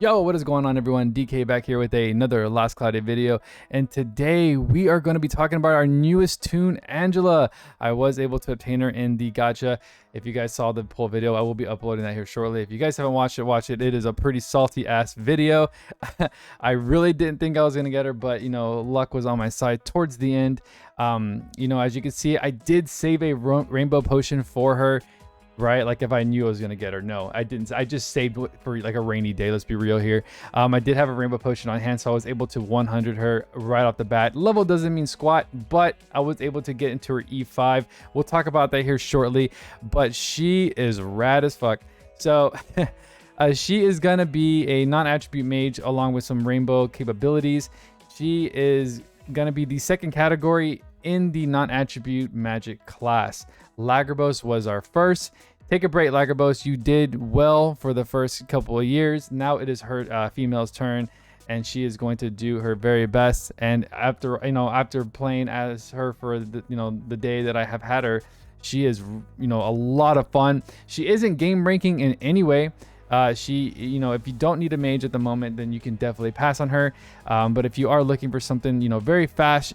Yo, what is going on, everyone? DK back here with another Last Cloudia video, and today we are going to be talking about our newest toon, Angela. I was able to obtain her in the gacha. If you guys saw the poll video, I will be uploading that here shortly. If you guys haven't watched it, watch it. It is a pretty salty ass video. I really didn't think I was going to get her, but luck was on my side towards the end. As you can see, I did save a rainbow potion for her. Right, like if I knew I was gonna get her. No, I didn't. I just saved for like a rainy day. Let's be real here. I did have a rainbow potion on hand, so I was able to 100 her right off the bat. Level doesn't mean squat, but I was able to get into her E5. We'll talk about that here shortly, but she is rad as fuck. So she is gonna be a non-attribute mage along with some rainbow capabilities. She is gonna be the second category in the non-attribute magic class. Lagarbos was our first. Take a break, Lagarbos. You did well for the first couple of years. Now it is her female's turn, and she is going to do her very best. And after playing as her for the day that I have had her, she is a lot of fun. She isn't game ranking in any way. If you don't need a mage at the moment, then you can definitely pass on her. But if you are looking for something, very fast,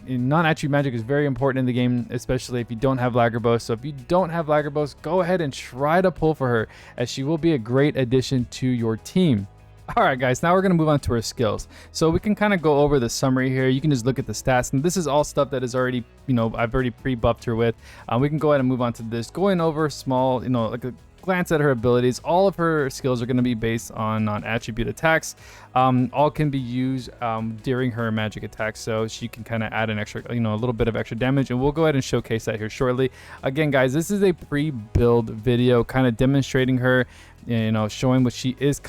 non-attribute magic is very important in the game, especially if you don't have Lagarbos. So if you don't have Lagarbos, go ahead and try to pull for her, as she will be a great addition to your team. All right, guys, now we're going to move on to her skills. So we can kind of go over the summary here. You can just look at the stats, and this is all stuff that is already, I've already pre-buffed her with. We can go ahead and move on to this, going over small, like a glance at her abilities. All of her skills are going to be based on non-attribute attacks. All can be used during her magic attacks, so she can kind of add an extra, a little bit of extra damage, and we'll go ahead and showcase that here shortly. Again, guys, this is a pre-build video, kind of demonstrating her, showing what she is,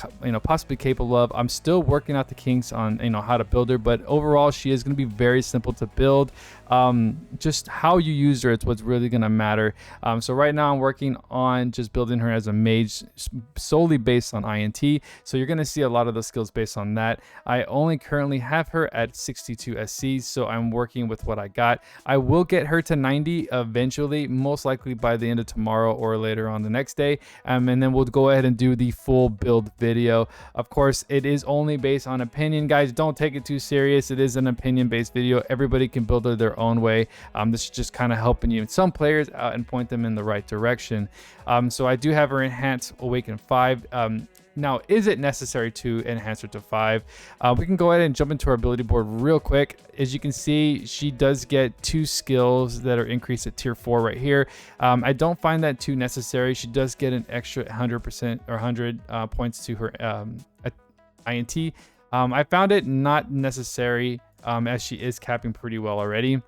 possibly capable of. I'm still working out the kinks on, how to build her, but overall, she is going to be very simple to build. Just how you use her, it's what's really going to matter. So right now I'm working on just building her as a mage solely based on INT. So you're going to see a lot of the skills based on that. I only currently have her at 62 SC, so I'm working with what I got. I will get her to 90 eventually, most likely by the end of tomorrow or later on the next day. And then we'll go ahead and do the full build video. Of course, it is only based on opinion, guys. Don't take it too serious. It is an opinion based video. Everybody can build her their own way. This is just kind of helping you, some players out, and point them in the right direction. So I do have her enhanced awaken 5. Now, is it necessary to enhance her to 5? We can go ahead and jump into our ability board real quick. As you can see, she does get 2 skills that are increased at tier 4 right here. I don't find that too necessary. She does get an extra 100% or 100 points to her INT. I found it not necessary, as she is capping pretty well already.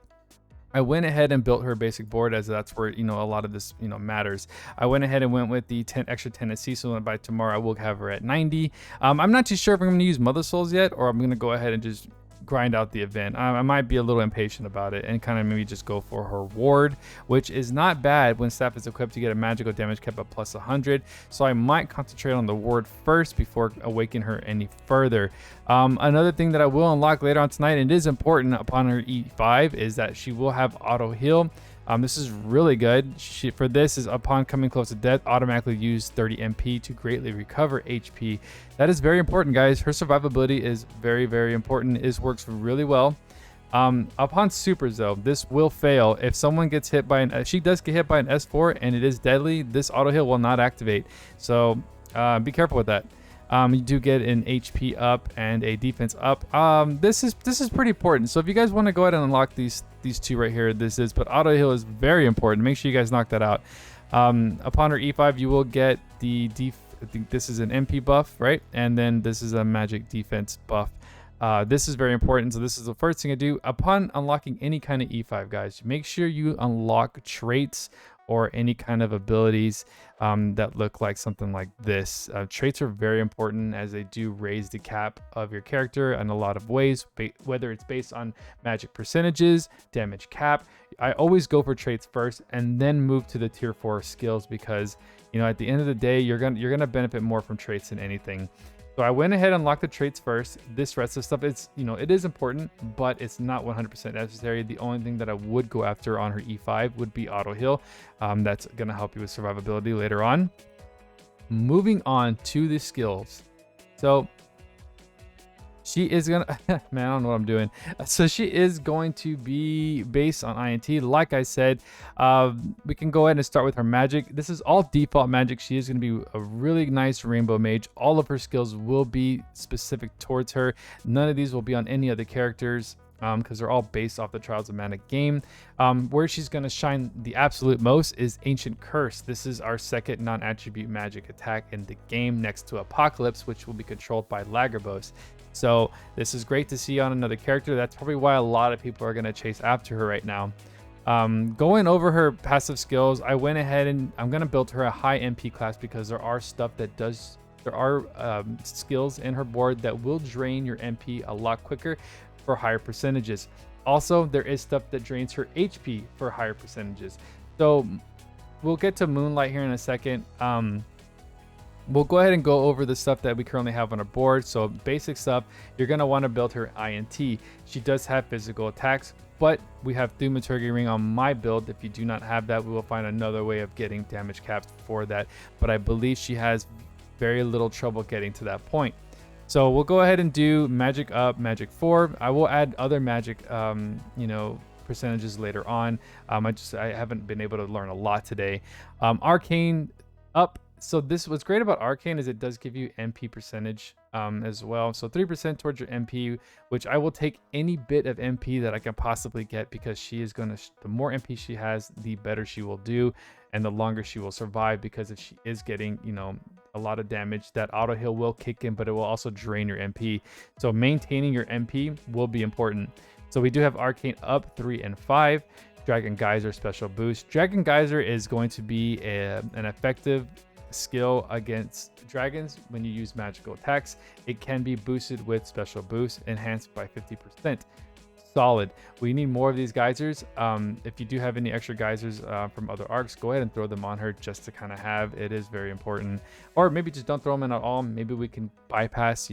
I went ahead and built her basic board, as that's where a lot of this matters. I went ahead and went with the extra 10 SC, so by tomorrow I will have her at 90. I'm not too sure if I'm going to use Mother Souls yet, or I'm going to go ahead and just grind out the event. I might be a little impatient about it and kind of maybe just go for her ward, which is not bad when staff is equipped to get a magical damage cap of plus 100. So I might concentrate on the ward first before awakening her any further. Another thing that I will unlock later on tonight, and it is important upon her E5, is that she will have auto heal. This is really good. For this is upon coming close to death, automatically use 30 MP to greatly recover HP. That is very important, guys. Her survivability is very, very important. It works really well. Upon supers, though, this will fail. If someone gets hit by she does get hit by an S4 and it is deadly, this auto heal will not activate. So be careful with that. You do get an HP up and a defense up. This is pretty important. So if you guys want to go ahead and unlock these 2 right here, but auto heal is very important. Make sure you guys knock that out. Upon her E5, you will get I think this is an MP buff, right? And then this is a magic defense buff. This is very important. So this is the first thing I do upon unlocking any kind of E5, guys. Make sure you unlock traits or any kind of abilities that look like something like this. Traits are very important, as they do raise the cap of your character in a lot of ways, whether it's based on magic percentages, damage cap. I always go for traits first and then move to the tier 4 skills, because at the end of the day, you're gonna benefit more from traits than anything. So I went ahead and unlocked the traits first. This rest of stuff, it is important, but it's not 100% necessary. The only thing that I would go after on her E5 would be auto heal. That's gonna help you with survivability later on. Moving on to the skills. So she is gonna man, I don't know what I'm doing. So she is going to be based on INT. Like I said, we can go ahead and start with her magic. This is all default magic. She is going to be a really nice rainbow mage. All of her skills will be specific towards her. None of these will be on any other characters, because they're all based off the Trials of Mana game. Where she's going to shine the absolute most is Ancient Curse. This is our second non-attribute magic attack in the game, next to Apocalypse, which will be controlled by Lagarbos. So this is great to see on another character. That's probably why a lot of people are going to chase after her right now. Going over her passive skills, I went ahead and I'm going to build her a high MP class, because there are skills in her board that will drain your MP a lot quicker for higher percentages. Also, there is stuff that drains her HP for higher percentages. So we'll get to Moonlight here in a second. We'll go ahead and go over the stuff that we currently have on our board. So basic stuff, you're going to want to build her INT. She does have physical attacks, but we have Thaumaturgy Ring on my build. If you do not have that, we will find another way of getting damage caps for that. But I believe she has very little trouble getting to that point. So we'll go ahead and do magic up, magic 4. I will add other magic, percentages later on. I haven't been able to learn a lot today. Arcane up. So what's great about Arcane is it does give you MP percentage as well. So 3% towards your MP, which I will take any bit of MP that I can possibly get, because she is going to, the more MP she has, the better she will do and the longer she will survive, because if she is getting, a lot of damage, that auto heal will kick in, but it will also drain your MP. So maintaining your MP will be important. So we do have Arcane up 3 and 5. Dragon Geyser special boost. Dragon Geyser is going to be an effective skill against dragons when you use magical attacks. It can be boosted with special boost, enhanced by 50%. Solid. We need more of these geysers. If you do have any extra geysers from other arcs, go ahead and throw them on her just to kind of have. It is very important. Or maybe just don't throw them in at all. Maybe we can bypass,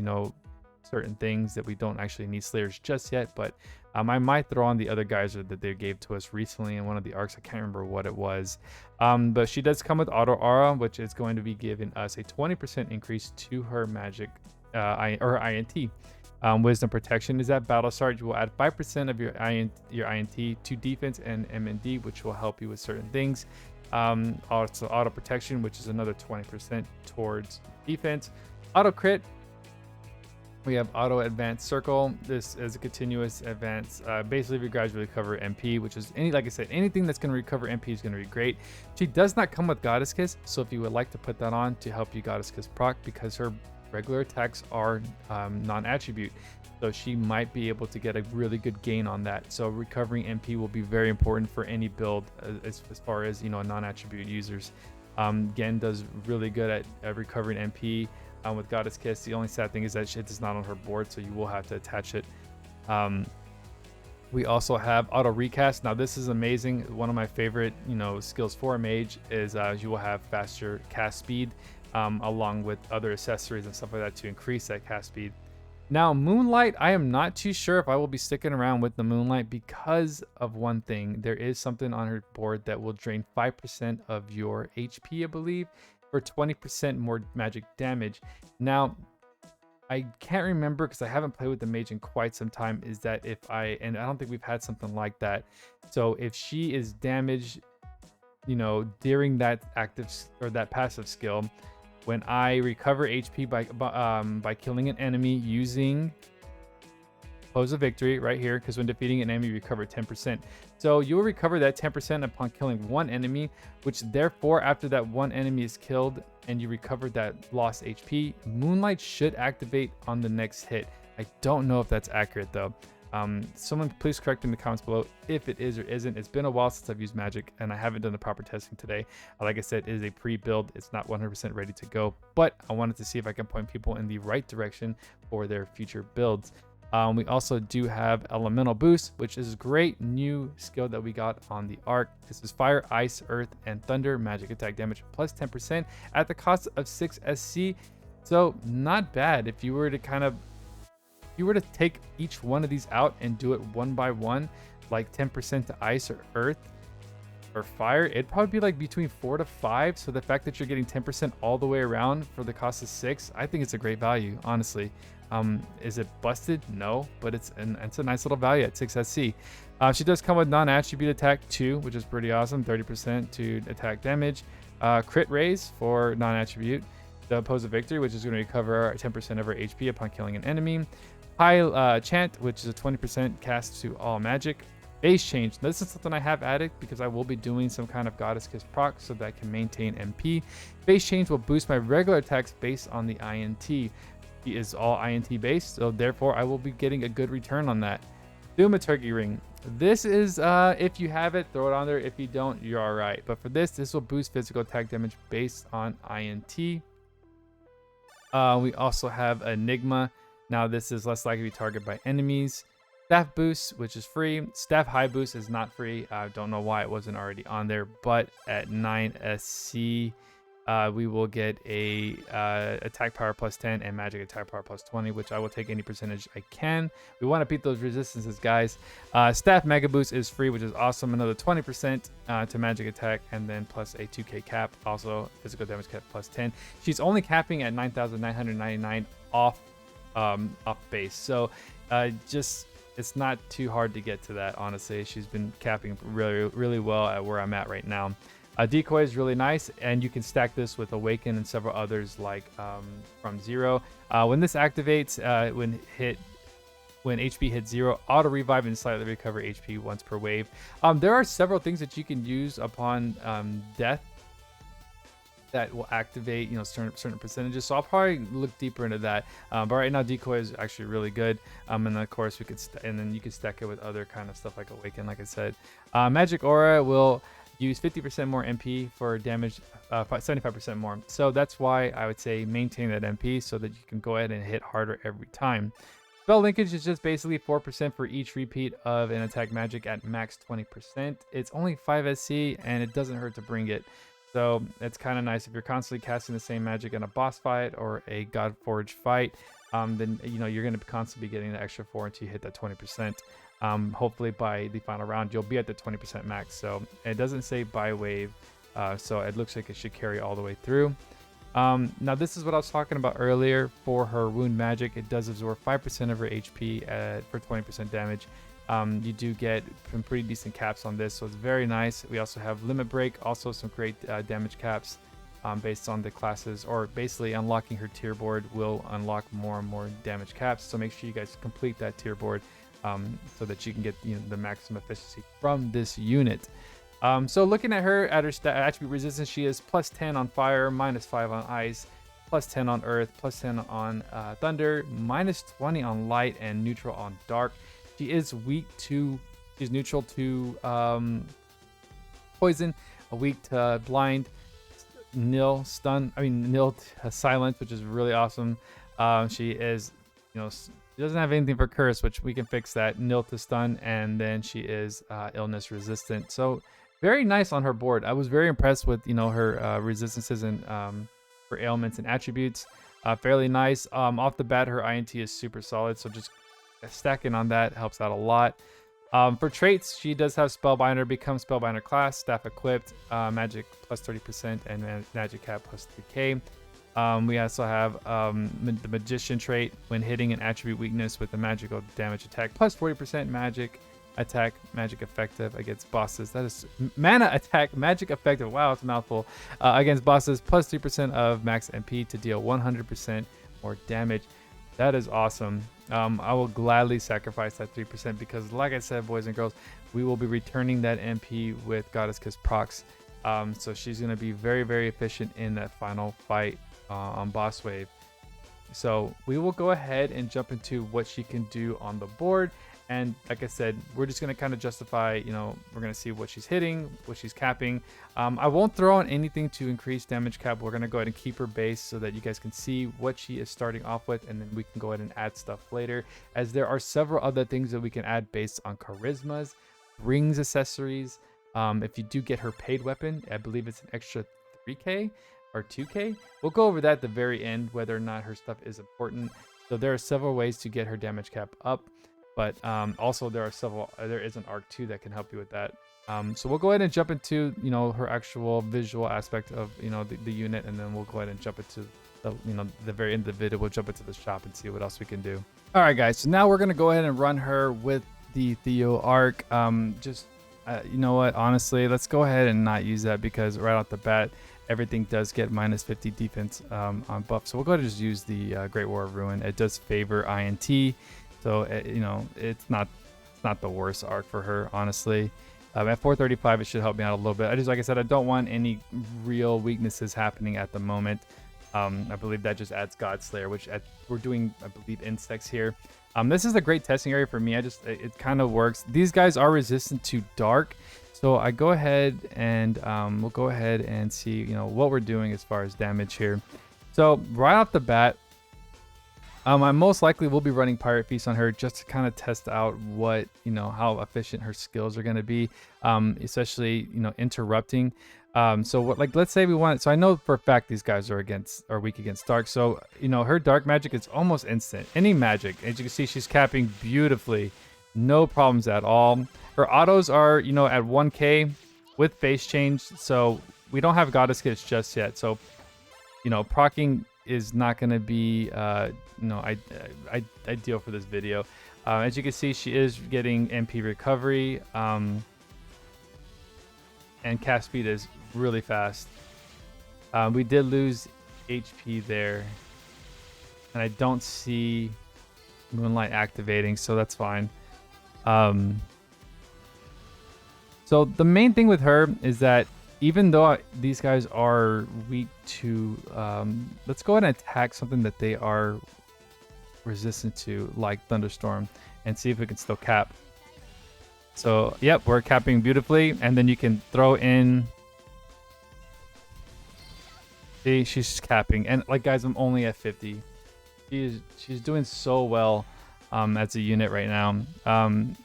certain things that we don't actually need Slayers just yet. But I might throw on the other geyser that they gave to us recently in one of the arcs. I can't remember what it was. But she does come with Auto Aura, which is going to be giving us a 20% increase to her magic INT. Wisdom Protection is at battle start. You will add 5% of your INT to defense and MND, which will help you with certain things. Also Auto Protection, which is another 20% towards defense. Auto Crit. We have Auto Advanced Circle. This is a continuous advance. Basically, if you guys recover MP, which is like I said, anything that's going to recover MP is going to be great. She does not come with Goddess Kiss, so if you would like to put that on to help you Goddess Kiss proc, because her regular attacks are non-attribute, so she might be able to get a really good gain on that. So recovering MP will be very important for any build as far as non-attribute users. Gen does really good at recovering MP with Goddess Kiss. The only sad thing is that shit is not on her board, so you will have to attach it. We also have Auto Recast. Now this is amazing. One of my favorite skills for a mage is you will have faster cast speed, along with other accessories and stuff like that to increase that cast speed. Now Moonlight, I am not too sure if I will be sticking around with the Moonlight, because of one thing. There is something on her board that will drain 5% of your HP, I believe, for 20% more magic damage. Now I can't remember, because I haven't played with the mage in quite some time, is that and I don't think we've had something like that. So if she is damaged during that active or that passive skill, when I recover HP by killing an enemy using Pose of Victory right here, because when defeating an enemy, you recover 10%. So you will recover that 10% upon killing one enemy, which therefore after that one enemy is killed and you recover that lost HP, Moonlight should activate on the next hit. I don't know if that's accurate though. Someone please correct in the comments below if it is or isn't. It's been a while since I've used magic and I haven't done the proper testing today. Like I said, it is a pre-build. It's not 100% ready to go, but I wanted to see if I can point people in the right direction for their future builds. We also do have Elemental Boost, which is a great new skill that we got on the arc. This is Fire, Ice, Earth, and Thunder magic attack damage plus 10% at the cost of 6 SC. So not bad. If you were to take each one of these out and do it one by one, like 10% to Ice or Earth, For fire, it'd probably be like between 4 to 5. So the fact that you're getting 10% all the way around for the cost of 6, I think it's a great value, honestly. Is it busted? No, but it's a nice little value at 6 SC. She does come with non-attribute attack 2, which is pretty awesome. 30% to attack damage. Crit raise for non-attribute. The opposite victory, which is going to recover 10% of her HP upon killing an enemy. High chant, which is a 20% cast to all magic. Base change. This is something I have added because I will be doing some kind of Goddess Kiss proc so that I can maintain MP. Base change will boost my regular attacks based on the INT. He is all INT based, so therefore I will be getting a good return on that. Thaumaturgy ring. This is if you have it, throw it on there. If you don't, you're all right. But for this will boost physical attack damage based on INT. We also have Enigma. Now this is less likely to be targeted by enemies. Staff boost, which is free. Staff high boost is not free. I don't know why it wasn't already on there, but at 9 SC, we will get a attack power plus 10 and magic attack power plus 20, which I will take any percentage I can. We want to beat those resistances, guys. Staff mega boost is free, which is awesome. Another 20% to magic attack, and then plus a 2k cap. Also physical damage cap plus 10. She's only capping at 9,999 off base, so just it's not too hard to get to that, honestly. She's been capping really well at where I'm at right now. Decoy is really nice, and you can stack this with Awaken and several others like from 0. When this activates, when HP hits 0, auto revive and slightly recover HP once per wave. There are several things that you can use upon death that will activate, certain percentages. So I'll probably look deeper into that. But right now, Decoy is actually really good. And then of course we could, and then you can stack it with other kind of stuff like Awaken, like I said. Magic Aura will use 50% more MP for damage, 75% more. So that's why I would say maintain that MP so that you can go ahead and hit harder every time. Spell linkage is just basically 4% for each repeat of an attack magic at max 20%. It's only 5 SC and it doesn't hurt to bring it. So it's kind of nice if you're constantly casting the same magic in a boss fight or a Godforged fight. Then you're going to constantly be getting the extra 4 until you hit that 20%. Hopefully by the final round you'll be at the 20% max. So it doesn't say by wave, so it looks like it should carry all the way through. Now this is what I was talking about earlier. For her wound magic, it does absorb 5% of her HP for 20% damage. You do get some pretty decent caps on this, so it's very nice. We also have limit break, also some great damage caps based on the classes, or basically unlocking her tier board will unlock more and more damage caps. So make sure you guys complete that tier board so that you can get the maximum efficiency from this unit. So looking at her attribute resistance, she is plus 10 on fire, minus 5 on ice, plus 10 on earth, plus 10 on thunder, minus 20 on light, and neutral on dark. She is she's neutral to poison, weak to blind, nil to silence, which is really awesome. She is, she doesn't have anything for curse, which we can fix that. Nil to stun, and then she is illness resistant. So very nice on her board. I was very impressed with her resistances and her ailments and attributes. Fairly nice. Off the bat, her INT is super solid, so just stacking on that helps out a lot. For traits, she does have Spellbinder, become Spellbinder class, staff equipped, magic plus 30%, and magic cap plus 3k. We also have the Magician trait. When hitting an attribute weakness with a magical damage attack, plus 40% magic attack, magic effective against bosses. That is mana attack, magic effective. Wow, it's a mouthful. Against bosses, plus 3% of max MP to deal 100% more damage. That is awesome. I will gladly sacrifice that 3% because, like I said, boys and girls, we will be returning that MP with Goddess Kiss procs. So she's going to be very, very efficient in that final fight on boss wave. So we will go ahead and jump into what she can do on the board. And like I said, we're just going to kind of justify, we're going to see what she's hitting, what she's capping. I won't throw on anything to increase damage cap. We're going to go ahead and keep her base so that you guys can see what she is starting off with. And then we can go ahead and add stuff later, as there are several other things that we can add based on charismas, rings, accessories. If you do get her paid weapon, I believe it's an extra 3k or 2k. We'll go over that at the very end, whether or not her stuff is important. So there are several ways to get her damage cap up. But also there is an arc too that can help you with that. So we'll go ahead and jump into, you know, her actual visual aspect of, you know, the unit, and then we'll go ahead and jump into the, you know, the very end of the video. We'll jump into the shop and see what else we can do. All right, guys. So now we're gonna go ahead and run her with the Theo arc. You know what? Honestly, let's go ahead and not use that because right off the bat, everything does get minus 50 defense on buff. So we'll go ahead and just use the Great War of Ruin. It does favor INT, so you know, it's not the worst arc for her, honestly. At 435, it should help me out a little bit. I just, like I said, I don't want any real weaknesses happening at the moment. I believe that just adds Godslayer, which we're doing, I believe, insects here. This is a great testing area for me. It kind of works. These guys are resistant to dark, so I go ahead and we'll go ahead and see, you know, what we're doing as far as damage here. So right off the bat, I most likely will be running Pirate Feast on her just to kind of test out what, you know, how efficient her skills are going to be, especially, you know, interrupting. So what, like, let's say we want, so I know for a fact these guys are weak against dark. So, you know, her dark magic is almost instant. Any magic, as you can see, she's capping beautifully, no problems at all. Her autos are, you know, at 1K with face change. So we don't have Goddess Kiss just yet. So, you know, proccing is not going to be, you know, ideal for this video. As you can see, she is getting MP recovery, and cast speed is really fast. We did lose HP there, and I don't see Moonlight activating, so that's fine. So the main thing with her is that even though these guys are weak to, let's go ahead and attack something that they are resistant to, like Thunderstorm, and see if we can still cap. So, yep, we're capping beautifully, and then you can throw in. See, she's capping, and like, guys, I'm only at 50. She's doing so well as a unit right now.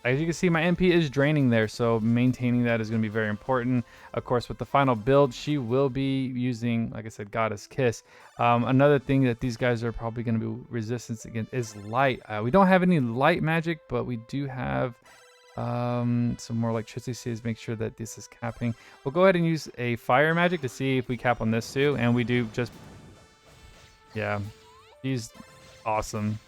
As you can see, my MP is draining there, so maintaining that is going to be very important. Of course, with the final build, she will be using, like I said, Goddess Kiss. Another thing that these guys are probably going to be resistant against is light. We don't have any light magic, but we do have some more electricity. So make sure that this is capping. We'll go ahead and use a fire magic to see if we cap on this too, and we do. Just, yeah, she's awesome.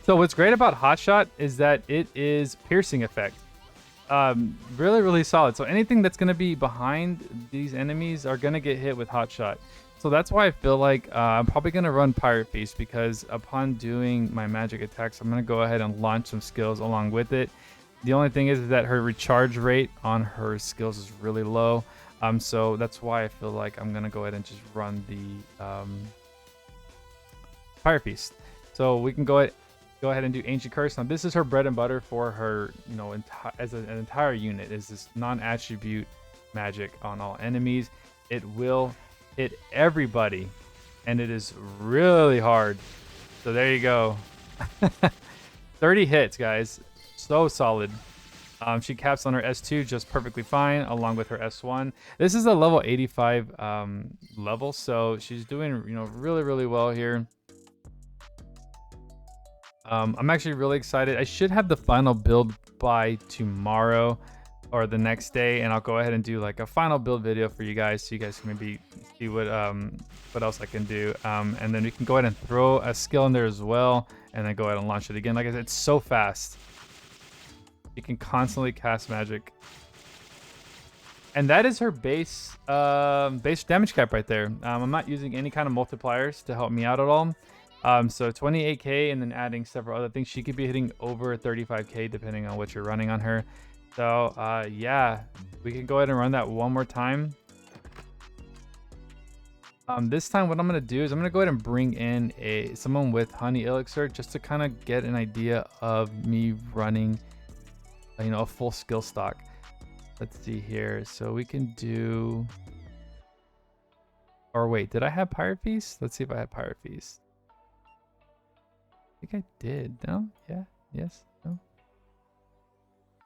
So what's great about Hotshot is that it is piercing effect. Really, really solid. So anything that's going to be behind these enemies are going to get hit with Hotshot. So that's why I feel like I'm probably going to run Pirate Feast, because upon doing my magic attacks, I'm going to go ahead and launch some skills along with it. The only thing is that her recharge rate on her skills is really low. So that's why I feel like I'm going to go ahead and just run the Pirate Feast. So we can go ahead and do Ancient Curse. Now this is her bread and butter for her, you know, as an entire unit, is this non-attribute magic on all enemies. It will hit everybody, and it is really hard. So there you go. 30 hits, guys. So solid. She caps on her S2 just perfectly fine, along with her S1. This is a level 85 level, so she's doing, you know, really, really well here. I'm actually really excited. I should have the final build by tomorrow or the next day, and I'll go ahead and do like a final build video for you guys, so you guys can maybe see what else I can do. And then we can go ahead and throw a skill in there as well, and then go ahead and launch it again. Like I said, it's so fast. You can constantly cast magic, and that is her base damage cap right there. I'm not using any kind of multipliers to help me out at all. So 28k, and then adding several other things. She could be hitting over 35k depending on what you're running on her. So yeah, we can go ahead and run that one more time. This time what I'm going to do is I'm going to go ahead and bring in someone with Honey Elixir, just to kind of get an idea of me running, you know, a full skill stock. Let's see here. So we can do, or wait, did I have Pirate Feast? Let's see if I had Pirate Feast. I think I did. No? Yeah? Yes? No?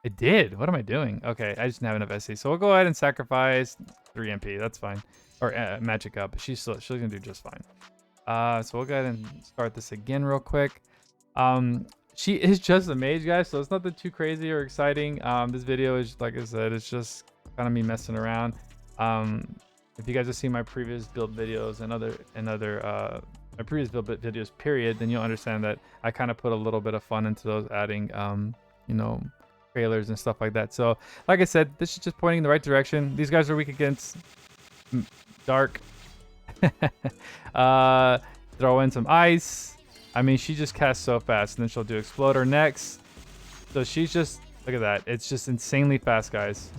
I did. What am I doing? Okay, I just didn't have enough SC. So we'll go ahead and sacrifice 3 MP. That's fine. Or magic up. She's gonna do just fine. So we'll go ahead and start this again real quick. she is just a mage, guys, so it's nothing too crazy or exciting. This video is, like I said, it's just kind of me messing around. If you guys have seen my previous build videos and my previous build videos, period, then you'll understand that I kind of put a little bit of fun into those, adding, you know, trailers and stuff like that. So, like I said, this is just pointing in the right direction. These guys are weak against dark. Throw in some ice. I mean, she just casts so fast, and then she'll do Exploder next. So she's just, look at that. It's just insanely fast, guys.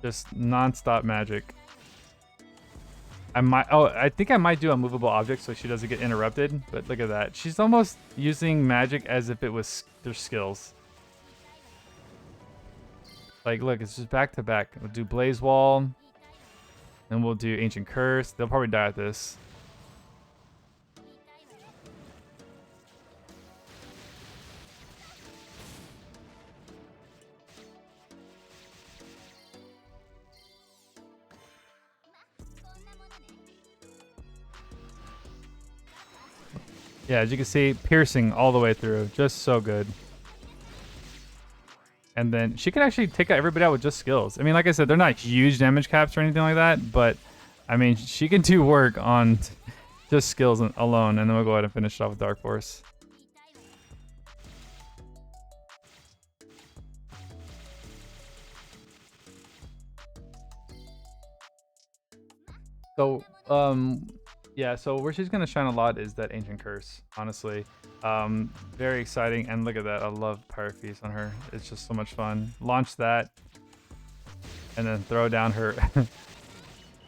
Just non-stop magic. I think I might do a movable object so she doesn't get interrupted, but look at that. She's almost using magic as if it was their skills. Like, look, it's just back to back. We'll do Blaze Wall, then we'll do Ancient Curse. They'll probably die at this. Yeah, as you can see, piercing all the way through. Just so good. And then she can actually take everybody out with just skills. I mean, like I said, they're not huge damage caps or anything like that, but I mean, she can do work on just skills alone. And then we'll go ahead and finish it off with Dark Force. So, yeah, so where she's going to shine a lot is that Ancient Curse, honestly. Very exciting. And look at that. I love Pyro Feast on her. It's just so much fun. Launch that. And then throw down her...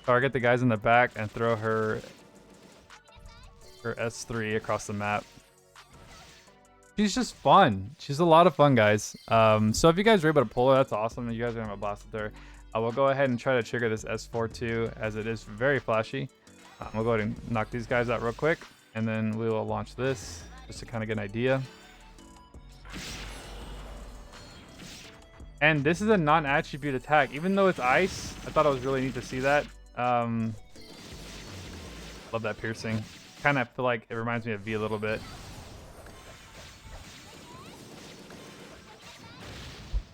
target the guys in the back and throw her S3 across the map. She's just fun. She's a lot of fun, guys. So if you guys were able to pull her, that's awesome. You guys are going to have a blast with her. We'll go ahead and try to trigger this S4 too, as it is very flashy. We'll go ahead and knock these guys out real quick, and then we will launch this just to kind of get an idea. And this is a non-attribute attack. Even though it's ice, I thought it was really neat to see that. Love that piercing. Kind of feel like it reminds me of V a little bit.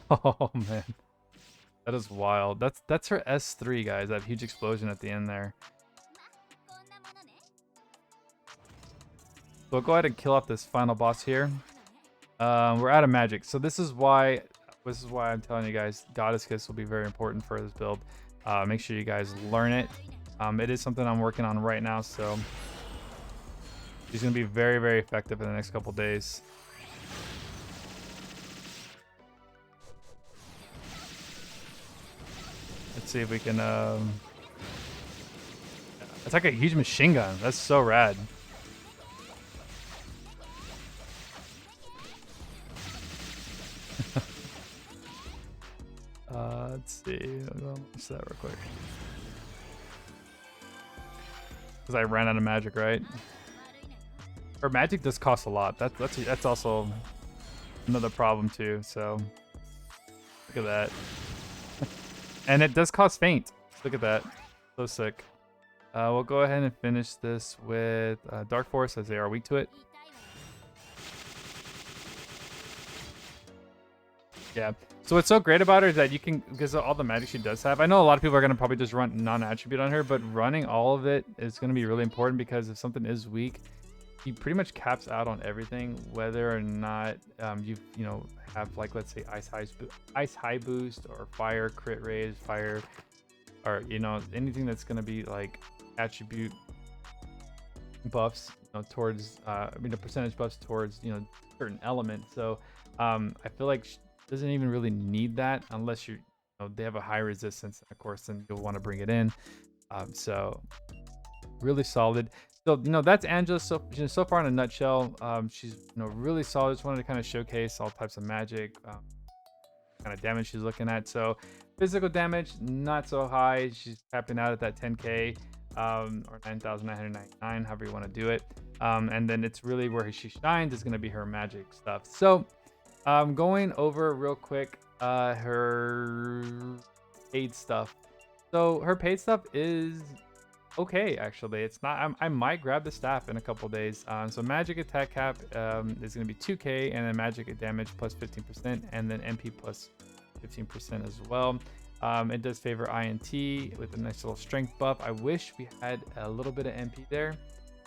Oh, man. That is wild. That's her S3, guys. That huge explosion at the end there. So we'll go ahead and kill off this final boss here. We're out of magic, so this is why I'm telling you guys, Goddess Kiss will be very important for this build. Make sure you guys learn it. It is something I'm working on right now, so she's gonna be very, very effective in the next couple days. Let's see if we can. It's like a huge machine gun. That's so rad. Let's see. I'll launch that real quick. Because I ran out of magic, right? Her magic does cost a lot. That's also another problem too. So look at that. And it does cost faint. Look at that. So sick. We'll go ahead and finish this with Dark Force, as they are weak to it. Yeah. So what's so great about her is that you can, because of all the magic she does have, I know a lot of people are going to probably just run non-attribute on her, but running all of it is going to be really important, because if something is weak, he pretty much caps out on everything, whether or not you have, like, let's say ice high boost or fire crit raise, fire, or anything that's going to be like attribute buffs, towards percentage buffs towards certain elements. So I feel like doesn't even really need that unless they have a high resistance, of course, then you'll want to bring it in. So really solid. So that's Angela. So far in a nutshell, she's really solid. Just wanted to kind of showcase all types of magic, kind of damage she's looking at. So physical damage not so high. She's capping out at that 10k or 9,999, however you want to do it. And then it's really where she shines is going to be her magic stuff. So going over real quick her paid stuff. So her paid stuff is okay, actually. It's not. I might grab the staff in a couple days. So magic attack cap is going to be 2k, and then magic damage plus 15%, and then MP plus 15% as well. It does favor INT with a nice little strength buff. I wish we had a little bit of MP there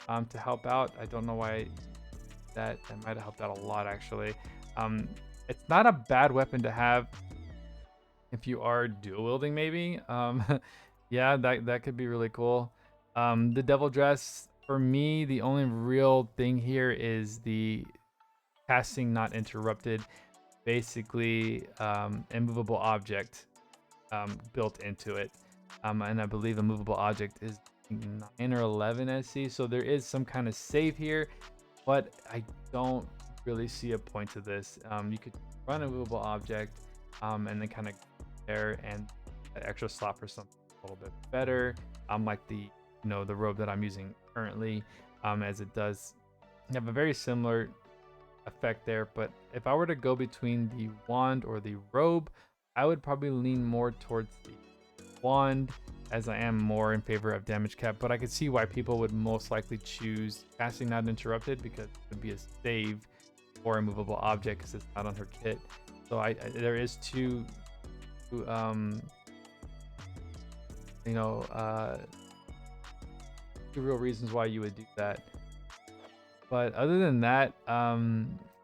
to help out. I don't know why that might have helped out a lot actually. It's not a bad weapon to have if you are dual wielding maybe. Yeah, that could be really cool. The devil dress, for me, the only real thing here is the casting not interrupted, basically immovable object built into it. And I believe a movable object is 9 or 11 SC, so there is some kind of save here, but I don't really see a point to this. You could run a movable object and then kind of there and an extra slot for something a little bit better, like the the robe that I'm using currently, as it does have a very similar effect there. But if I were to go between the wand or the robe, I would probably lean more towards the wand, as I am more in favor of damage cap. But I could see why people would most likely choose casting not interrupted, because it would be a save or a movable object because it's not on her kit. So there is two two real reasons why you would do that. But other than that,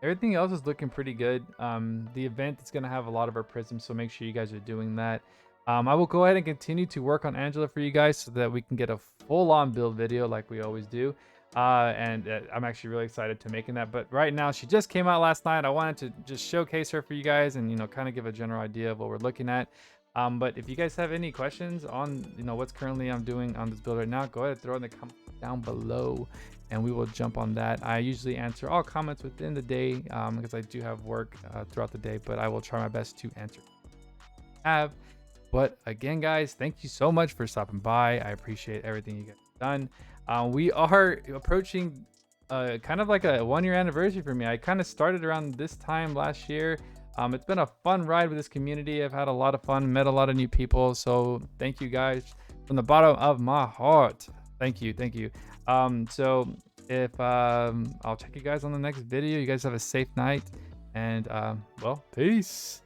everything else is looking pretty good. The event is going to have a lot of our prisms, so make sure you guys are doing that. I will go ahead and continue to work on Angela for you guys so that we can get a full-on build video like we always do. And I'm actually really excited to making that. But right now, she just came out last night. I wanted to just showcase her for you guys and kind of give a general idea of what we're looking at. But if you guys have any questions on what's currently I'm doing on this build right now, go ahead and throw in the comments down below, and we will jump on that. I usually answer all comments within the day because I do have work throughout the day, but I will try my best to answer. But again, guys, thank you so much for stopping by. I appreciate everything you guys have done. We are approaching kind of like a 1-year anniversary for me. I kind of started around this time last year. It's been a fun ride with this community. I've had a lot of fun, met a lot of new people. So thank you guys from the bottom of my heart. Thank you. So if I'll check you guys on the next video. You guys have a safe night, and well, peace.